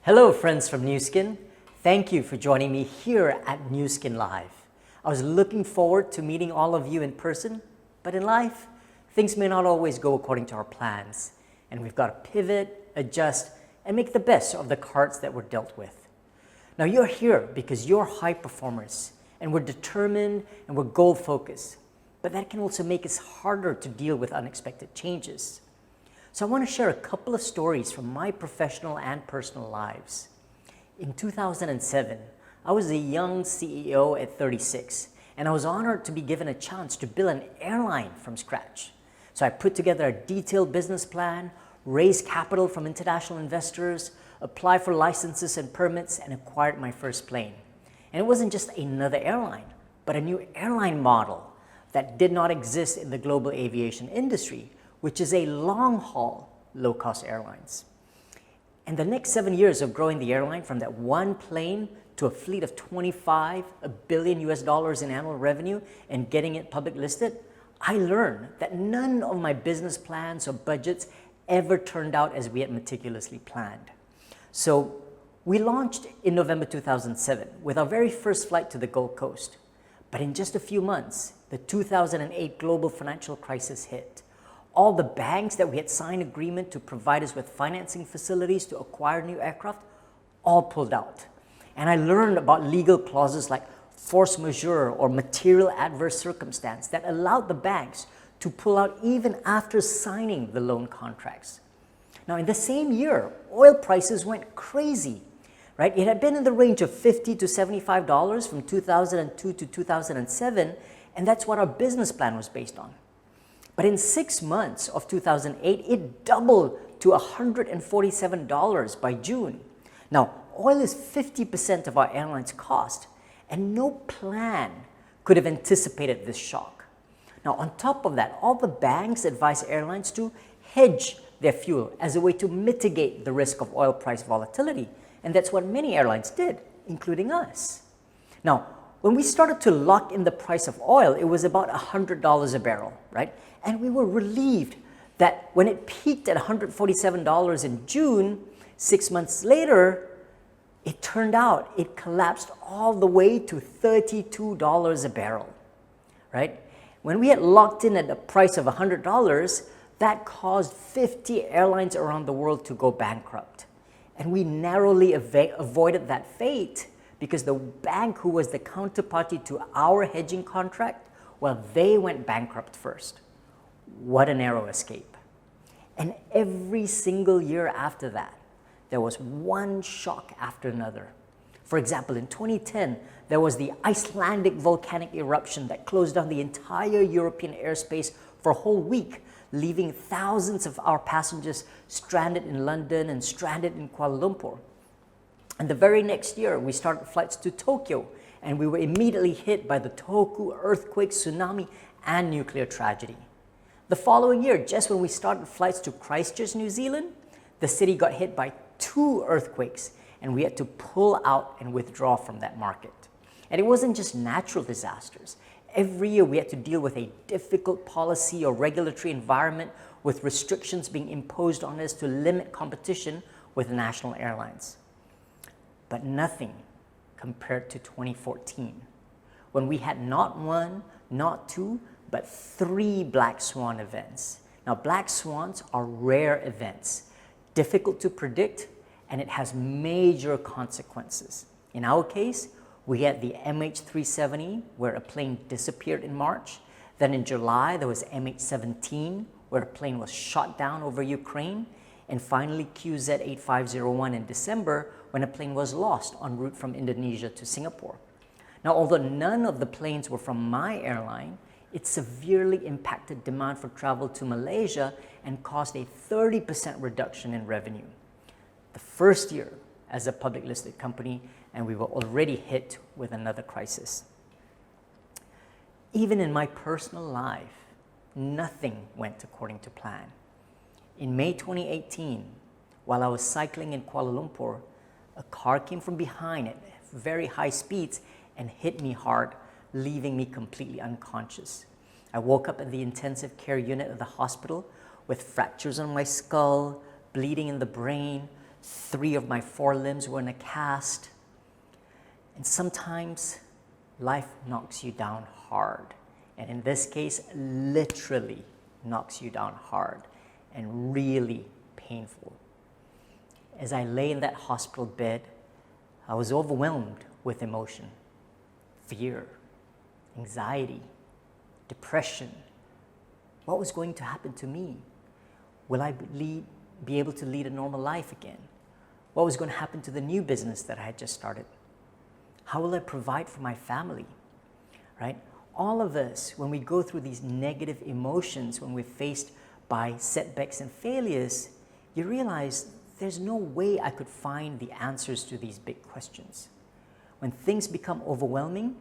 Hello friends from NuSkin. Thank you for joining me here at NuSkin Live. I was looking forward to meeting all of you in person, but in life, things may not always go according to our plans, and we've got to pivot, adjust, and make the best of the cards that we're dealt with. Now you're here because you're high performers, and we're determined and we're goal-focused, but that can also make it harder to deal with unexpected changes. So I want to share a couple of stories from my professional and personal lives. In 2007, I was a young CEO at 36, and I was honored to be given a chance to build an airline from scratch. So I put together a detailed business plan, raised capital from international investors, applied for licenses and permits, and acquired my first plane. And it wasn't just another airline, but a new airline model that did not exist in the global aviation industry, which is a long-haul, low-cost airlines. And the next 7 years of growing the airline from that one plane to a fleet of 25 billion US dollars in annual revenue and getting it public listed, I learned that none of my business plans or budgets ever turned out as we had meticulously planned. So we launched in November 2007 with our very first flight to the Gold Coast. But in just a few months, the 2008 global financial crisis hit. All the banks that we had signed agreement to provide us with financing facilities to acquire new aircraft all pulled out. And I learned about legal clauses like force majeure or material adverse circumstance that allowed the banks to pull out even after signing the loan contracts. Now in the same year, oil prices went crazy, right? It had been in the range of $50 to $75 from 2002 to 2007, and that's what our business plan was based on. But in 6 months of 2008, it doubled to $147 by June. Now, oil is 50% of our airline's cost, and no plan could have anticipated this shock. Now, on top of that, all the banks advise airlines to hedge their fuel as a way to mitigate the risk of oil price volatility, and that's what many airlines did, including us. Now, when we started to lock in the price of oil, it was about $100 a barrel, right? And we were relieved that when it peaked at $147 in June, 6 months later, it turned out it collapsed all the way to $32 a barrel, right? When we had locked in at the price of $100, that caused 50 airlines around the world to go bankrupt. And we narrowly avoided that fate because the bank who was the counterparty to our hedging contract, well, they went bankrupt first. What a narrow escape. And every single year after that, there was one shock after another. For example, in 2010, there was the Icelandic volcanic eruption that closed down the entire European airspace for a whole week, leaving thousands of our passengers stranded in London and stranded in Kuala Lumpur. And the very next year, we started flights to Tokyo, and we were immediately hit by the Tohoku earthquake, tsunami, and nuclear tragedy. The following year, just when we started flights to Christchurch, New Zealand, the city got hit by 2 earthquakes, and we had to pull out and withdraw from that market. And it wasn't just natural disasters. Every year, we had to deal with a difficult policy or regulatory environment with restrictions being imposed on us to limit competition with national airlines. But nothing compared to 2014, when we had not 1, not 2, but 3 black swan events. Now, black swans are rare events, difficult to predict, and it has major consequences. In our case, we had the MH370, where a plane disappeared in March. Then in July, there was MH17, where a plane was shot down over Ukraine. And finally, QZ8501 in December, when a plane was lost en route from Indonesia to Singapore. Now, although none of the planes were from my airline, it severely impacted demand for travel to Malaysia and caused a 30% reduction in revenue. The first year as a public listed company, and we were already hit with another crisis. Even in my personal life, nothing went according to plan. In May 2018, while I was cycling in Kuala Lumpur, a car came from behind at very high speeds and hit me hard, leaving me completely unconscious. I woke up in the intensive care unit of the hospital with fractures on my skull, bleeding in the brain, 3 of my 4 limbs were in a cast. And sometimes life knocks you down hard. And in this case, literally knocks you down hard and really painful. As I lay in that hospital bed, I was overwhelmed with emotion, fear, anxiety, depression. What was going to happen to me? Will I be able to lead a normal life again? What was going to happen to the new business that I had just started? How will I provide for my family, right? All of us, when we go through these negative emotions, when we're faced by setbacks and failures, you realize there's no way I could find the answers to these big questions. When things become overwhelming,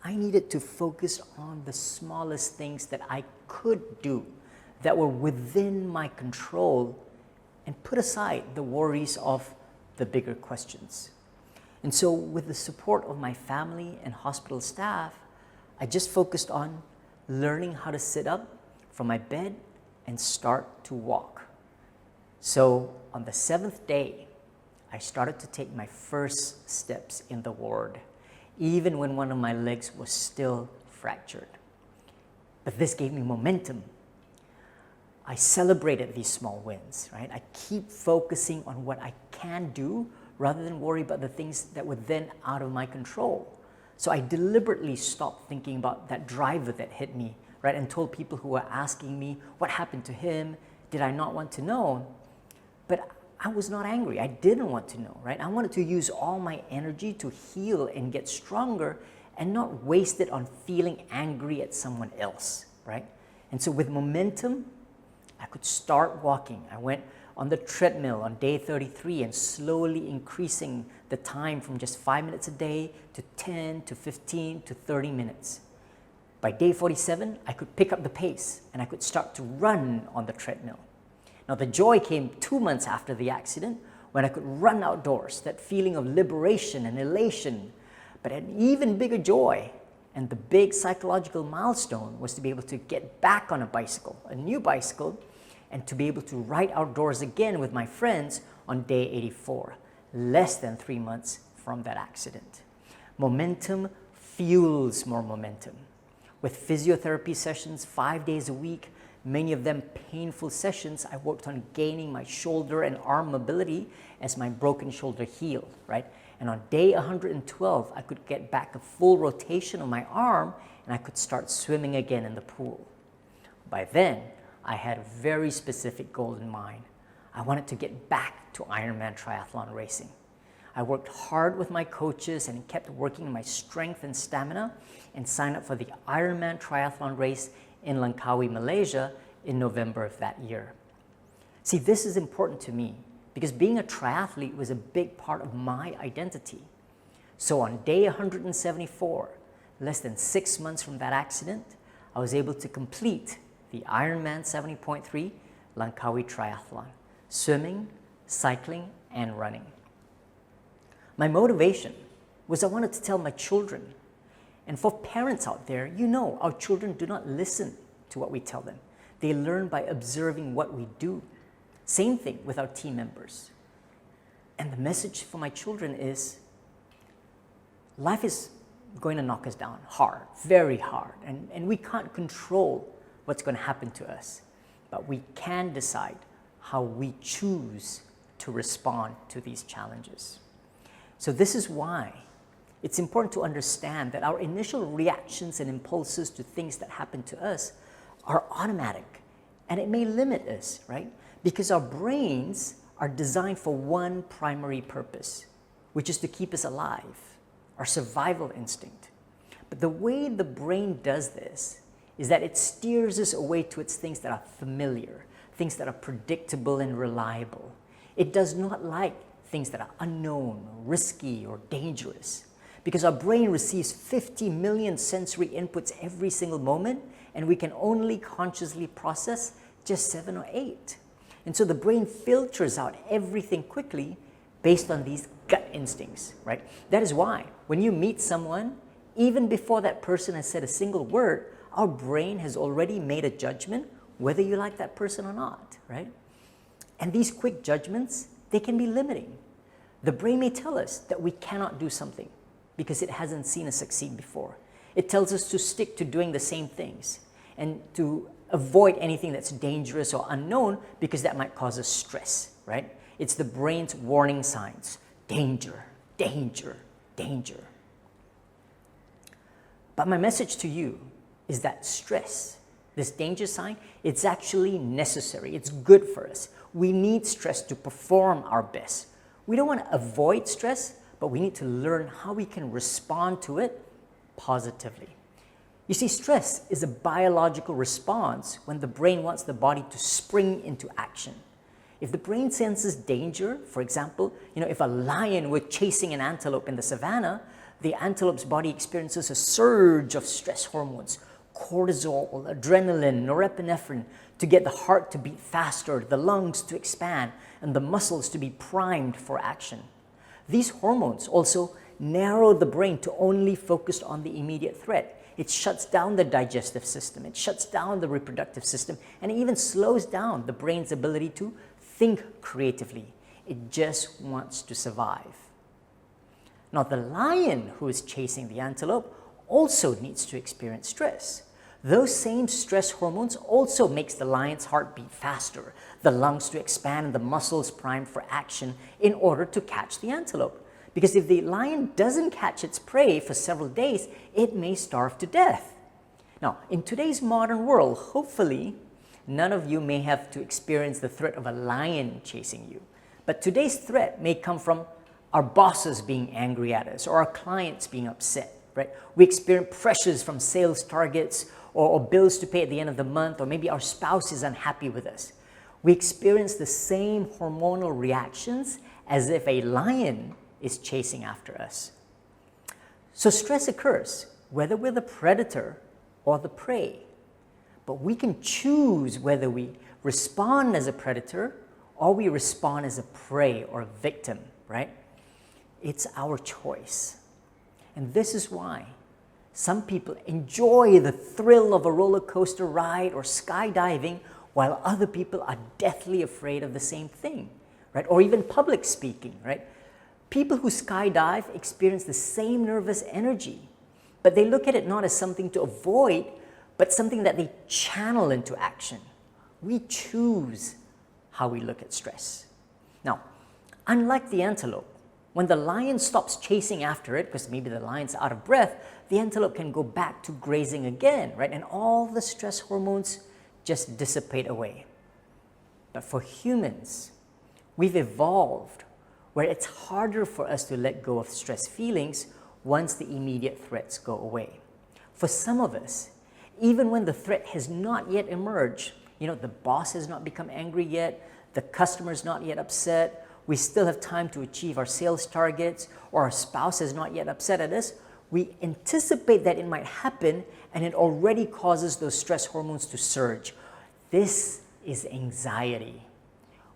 I needed to focus on the smallest things that I could do that were within my control and put aside the worries of the bigger questions. And so with the support of my family and hospital staff, I just focused on learning how to sit up from my bed and start to walk. So on the 7th day, I started to take my first steps in the ward, even when one of my legs was still fractured. But this gave me momentum. I celebrated these small wins, right? I keep focusing on what I can do rather than worry about the things that were then out of my control. So I deliberately stopped thinking about that driver that hit me, right? And told people who were asking me, what happened to him? Did I not want to know? But I was not angry. I didn't want to know, right? I wanted to use all my energy to heal and get stronger and not waste it on feeling angry at someone else, right? And so with momentum, I could start walking. I went on the treadmill on day 33 and slowly increasing the time from just 5 minutes a day to 10 to 15 to 30 minutes. By day 47, I could pick up the pace and I could start to run on the treadmill. Now the joy came 2 months after the accident when I could run outdoors, that feeling of liberation and elation. But an even bigger joy and the big psychological milestone was to be able to get back on a bicycle, a new bicycle, and to be able to ride outdoors again with my friends on day 84, less than 3 months from that accident. Momentum fuels more momentum. With physiotherapy sessions 5 days a week, many of them painful sessions, I worked on gaining my shoulder and arm mobility as my broken shoulder healed, right? And on day 112, I could get back a full rotation on my arm and I could start swimming again in the pool. By then, I had a very specific goal in mind. I wanted to get back to Ironman triathlon racing. I worked hard with my coaches and kept working on my strength and stamina and signed up for the Ironman triathlon race in Langkawi, Malaysia in November of that year. See, this is important to me because being a triathlete was a big part of my identity. So on day 174, less than 6 months from that accident, I was able to complete the Ironman 70.3 Langkawi Triathlon, swimming, cycling, and running. My motivation was I wanted to tell my children, and for parents out there, you know our children do not listen to what we tell them. They learn by observing what we do. Same thing with our team members. And the message for my children is, life is going to knock us down hard, very hard, and we can't control what's going to happen to us, but we can decide how we choose to respond to these challenges. So this is why it's important to understand that our initial reactions and impulses to things that happen to us are automatic, and it may limit us, right? Because our brains are designed for one primary purpose, which is to keep us alive, our survival instinct. But the way the brain does this is that it steers us away to its things that are familiar, things that are predictable and reliable. It does not like things that are unknown, risky, or dangerous. Because our brain receives 50 million sensory inputs every single moment, and we can only consciously process just 7 or 8. And so the brain filters out everything quickly based on these gut instincts, right? That is why when you meet someone, even before that person has said a single word, our brain has already made a judgment whether you like that person or not, right? And these quick judgments, they can be limiting. The brain may tell us that we cannot do something because it hasn't seen us succeed before. It tells us to stick to doing the same things and to avoid anything that's dangerous or unknown because that might cause us stress, right? It's the brain's warning signs. Danger, danger, danger. But my message to you is that stress, this danger sign, it's actually necessary. It's good for us. We need stress to perform our best. We don't want to avoid stress, but we need to learn how we can respond to it positively. You see, stress is a biological response when the brain wants the body to spring into action. If the brain senses danger, for example, if a lion were chasing an antelope in the savannah, the antelope's body experiences a surge of stress hormones, cortisol, adrenaline, norepinephrine, to get the heart to beat faster, the lungs to expand, and the muscles to be primed for action. These hormones also narrow the brain to only focus on the immediate threat. It shuts down the digestive system, it shuts down the reproductive system, and it even slows down the brain's ability to think creatively. It just wants to survive. Now, the lion who is chasing the antelope also needs to experience stress. Those same stress hormones also makes the lion's heart beat faster, the lungs to expand, and the muscles primed for action in order to catch the antelope. Because if the lion doesn't catch its prey for several days, it may starve to death. Now, in today's modern world, hopefully, none of you may have to experience the threat of a lion chasing you. But today's threat may come from our bosses being angry at us or our clients being upset, right? We experience pressures from sales targets or bills to pay at the end of the month, or maybe our spouse is unhappy with us. We experience the same hormonal reactions as if a lion is chasing after us. So stress occurs whether we're the predator or the prey. But we can choose whether we respond as a predator or we respond as a prey or a victim, right? It's our choice. And this is why some people enjoy the thrill of a roller coaster ride or skydiving, while other people are deathly afraid of the same thing, right? Or even public speaking, right? People who skydive experience the same nervous energy, but they look at it not as something to avoid, but something that they channel into action. We choose how we look at stress. Now, unlike the antelope, when the lion stops chasing after it, because maybe the lion's out of breath, the antelope can go back to grazing again, right? And all the stress hormones just dissipate away. But for humans, we've evolved where it's harder for us to let go of stress feelings once the immediate threats go away. For some of us, even when the threat has not yet emerged, the boss has not become angry yet, the customer's not yet upset, we still have time to achieve our sales targets, or our spouse is not yet upset at us, we anticipate that it might happen, and it already causes those stress hormones to surge. This is anxiety,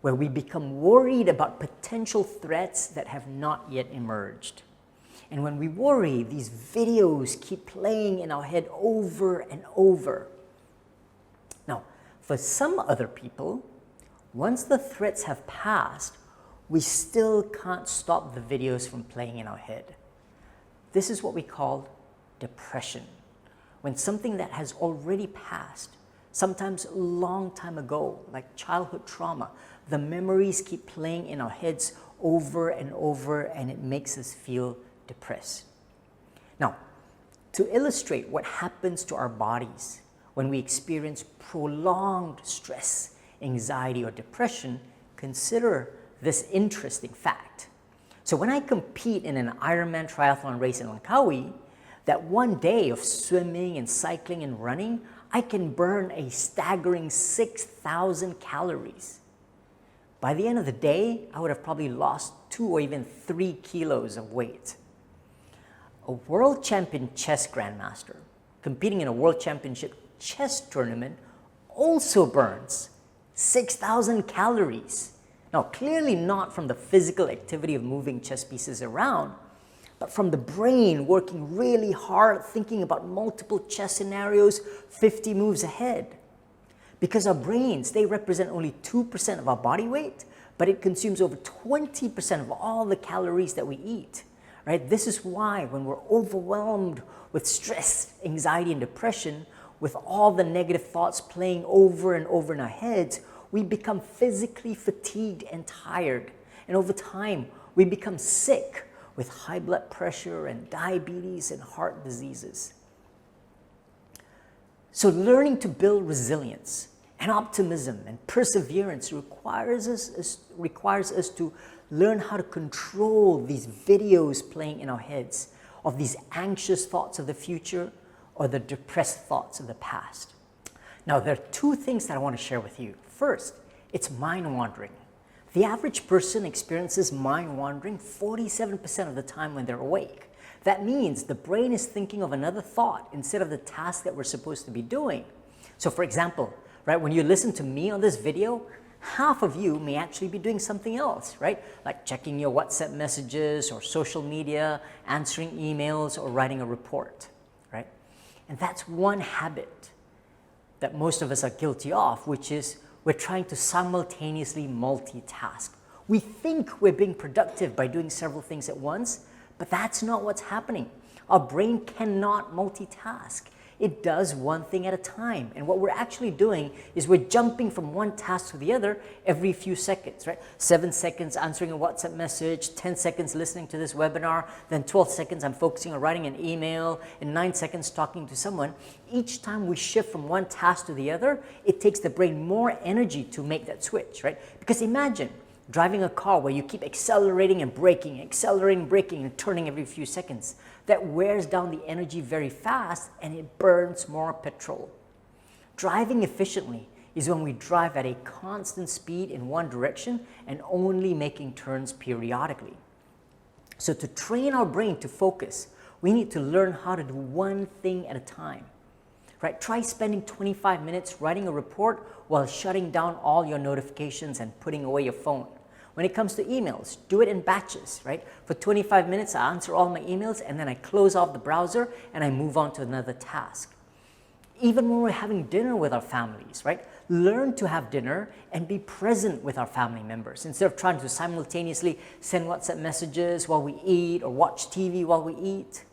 where we become worried about potential threats that have not yet emerged. And when we worry, these videos keep playing in our head over and over. Now, for some other people, once the threats have passed, we still can't stop the videos from playing in our head. This is what we call depression. When something that has already passed, sometimes a long time ago, like childhood trauma, the memories keep playing in our heads over and over, and it makes us feel depressed. Now, to illustrate what happens to our bodies when we experience prolonged stress, anxiety, or depression, consider this interesting fact. So when I compete in an Ironman triathlon race in Langkawi, that one day of swimming and cycling and running, I can burn a staggering 6,000 calories. By the end of the day, I would have probably lost 2 or even 3 kilos of weight. A world champion chess grandmaster competing in a world championship chess tournament also burns 6,000 calories. Now, clearly not from the physical activity of moving chess pieces around, but from the brain working really hard, thinking about multiple chess scenarios 50 moves ahead. Because our brains, they represent only 2% of our body weight, but it consumes over 20% of all the calories that we eat. Right? This is why when we're overwhelmed with stress, anxiety, and depression, with all the negative thoughts playing over and over in our heads, we become physically fatigued and tired. And over time, we become sick with high blood pressure and diabetes and heart diseases. So learning to build resilience and optimism and perseverance requires us to learn how to control these videos playing in our heads of these anxious thoughts of the future or the depressed thoughts of the past. Now, there are two things that I want to share with you. First, it's mind wandering. The average person experiences mind wandering 47% of the time when they're awake. That means the brain is thinking of another thought instead of the task that we're supposed to be doing. So for example, right, when you listen to me on this video, half of you may actually be doing something else, right? Like checking your WhatsApp messages or social media, answering emails, or writing a report, right? And that's one habit that most of us are guilty of, which is we're trying to simultaneously multitask. We think we're being productive by doing several things at once, but that's not what's happening. Our brain cannot multitask. It does one thing at a time. And what we're actually doing is we're jumping from one task to the other every few seconds, right? 7 seconds answering a WhatsApp message, 10 seconds listening to this webinar, then 12 seconds I'm focusing on writing an email, and 9 seconds talking to someone. Each time we shift from one task to the other, it takes the brain more energy to make that switch, right? Because imagine driving a car where you keep accelerating and braking, and turning every few seconds. That wears down the energy very fast and it burns more petrol. Driving efficiently is when we drive at a constant speed in one direction and only making turns periodically. So to train our brain to focus, we need to learn how to do one thing at a time. Right? Try spending 25 minutes writing a report while shutting down all your notifications and putting away your phone. When it comes to emails, do it in batches, right? For 25 minutes, I answer all my emails and then I close off the browser and I move on to another task. Even when we're having dinner with our families, right? Learn to have dinner and be present with our family members instead of trying to simultaneously send WhatsApp messages while we eat or watch TV while we eat.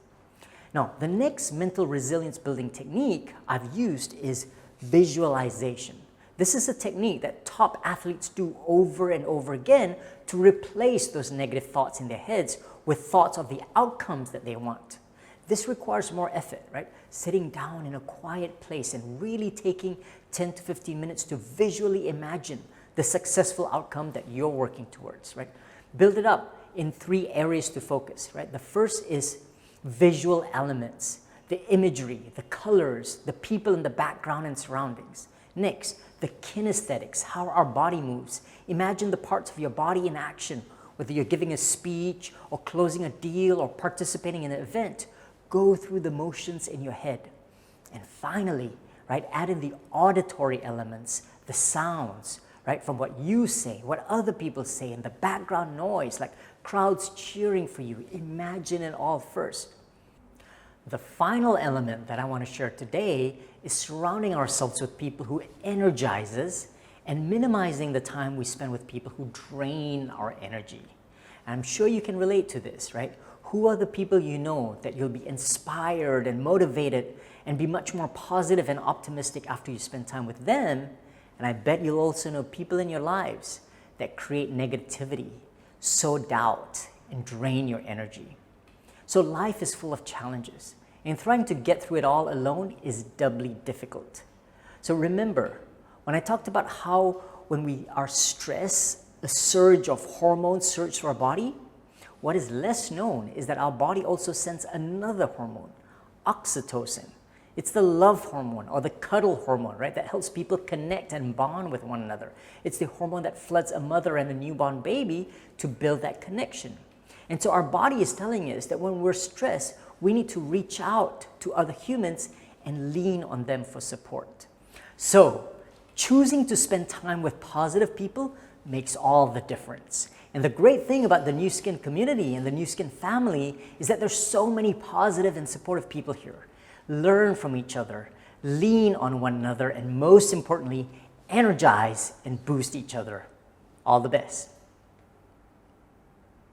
Now, the next mental resilience building technique I've used is visualization. This is a technique that top athletes do over and over again to replace those negative thoughts in their heads with thoughts of the outcomes that they want. This requires more effort, right? Sitting down in a quiet place and really taking 10 to 15 minutes to visually imagine the successful outcome that you're working towards, right? Build it up in 3 areas to focus, right? The first is visual elements, the imagery, the colors, the people in the background and surroundings. Next, the kinesthetics, how our body moves. Imagine the parts of your body in action, whether you're giving a speech or closing a deal or participating in an event. Go through the motions in your head. And finally, right, add in the auditory elements, the sounds, right, from what you say, what other people say, and the background noise, like crowds cheering for you. Imagine it all first. The final element that I want to share today is surrounding ourselves with people who energize us and minimizing the time we spend with people who drain our energy. And I'm sure you can relate to this, right? Who are the people you know that you'll be inspired and motivated and be much more positive and optimistic after you spend time with them? And I bet you'll also know people in your lives that create negativity, sow doubt, and drain your energy. So life is full of challenges, and trying to get through it all alone is doubly difficult. So remember, when I talked about how when we are stressed, a surge of hormones surge through our body, what is less known is that our body also sends another hormone, oxytocin. It's the love hormone or the cuddle hormone, right? That helps people connect and bond with one another. It's the hormone that floods a mother and a newborn baby to build that connection. And so our body is telling us that when we're stressed, we need to reach out to other humans and lean on them for support. So choosing to spend time with positive people makes all the difference. And the great thing about the NuSkin community and the NuSkin family is that there's so many positive and supportive people here. Learn from each other, lean on one another, and most importantly, energize and boost each other. All the best.